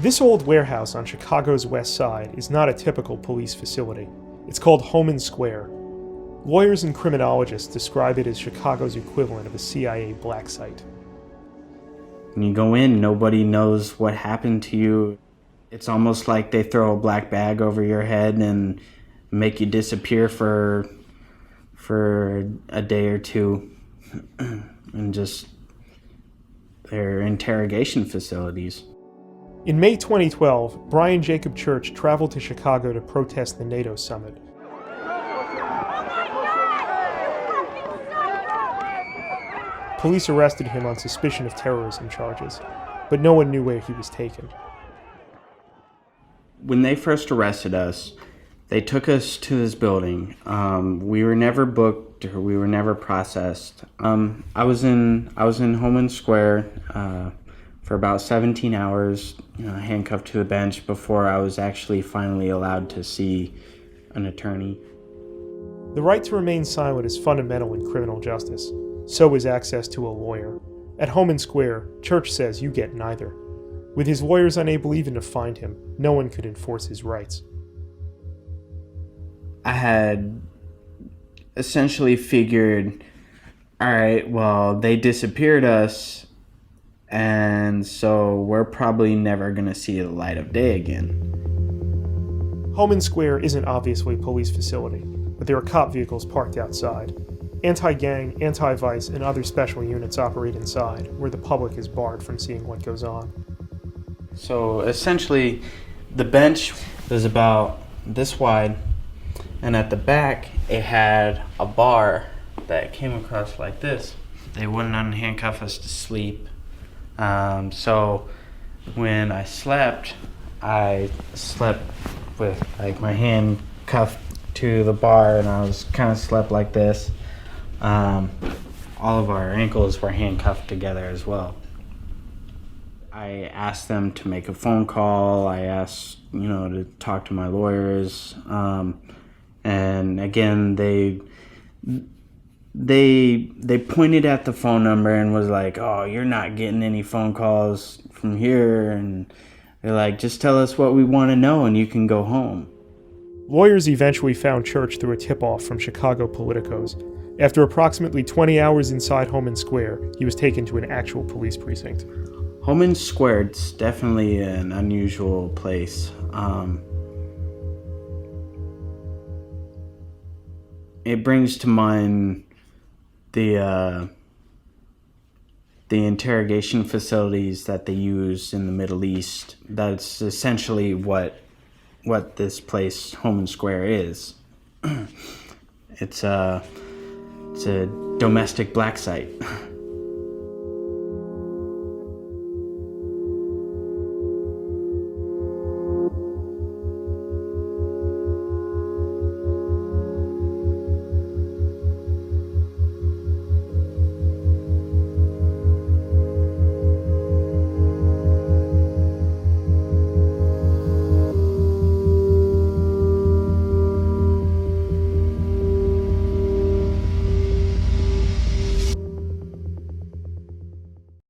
This old warehouse on Chicago's west side is not a typical police facility. It's called Homan Square. Lawyers and criminologists describe it as Chicago's equivalent of a CIA black site. When you go in, nobody knows what happened to you. It's almost like they throw a black bag over your head and make you disappear for a day or two. And just, they're interrogation facilities. In May 2012, Brian Jacob Church traveled to Chicago to protest the NATO summit. Police arrested him on suspicion of terrorism charges, but no one knew where he was taken. When they first arrested us, they took us to this building. We were never booked or we were never processed. I was in Homan Square for about 17 hours, handcuffed to the bench before I was actually finally allowed to see an attorney. The right to remain silent is fundamental in criminal justice. So is access to a lawyer. At Homan Square, Church says you get neither. With his lawyers unable even to find him, no one could enforce his rights. I had essentially figured, all right, well, they disappeared us, and so we're probably never going to see the light of day again. Homan Square isn't obviously a police facility, but there are cop vehicles parked outside. Anti-gang, anti-vice, and other special units operate inside, where the public is barred from seeing what goes on. So essentially, the bench was about this wide, and at the back, it had a bar that came across like this. They wouldn't unhandcuff us to sleep. So when I slept with like my hand cuffed to the bar, and I was kind of slept like this. All of our ankles were handcuffed together as well. I asked them to make a phone call. I asked, to talk to my lawyers. And again, they pointed at the phone number and was like, "Oh, you're not getting any phone calls from here." And they're like, "Just tell us what we want to know and you can go home." Lawyers eventually found Church through a tip-off from Chicago politicos. After approximately 20 hours inside Homan Square, he was taken to an actual police precinct. Homan Square is definitely an unusual place. It brings to mind the interrogation facilities that they use in the Middle East. That's essentially what this place, Homan Square, is. It's a domestic black site.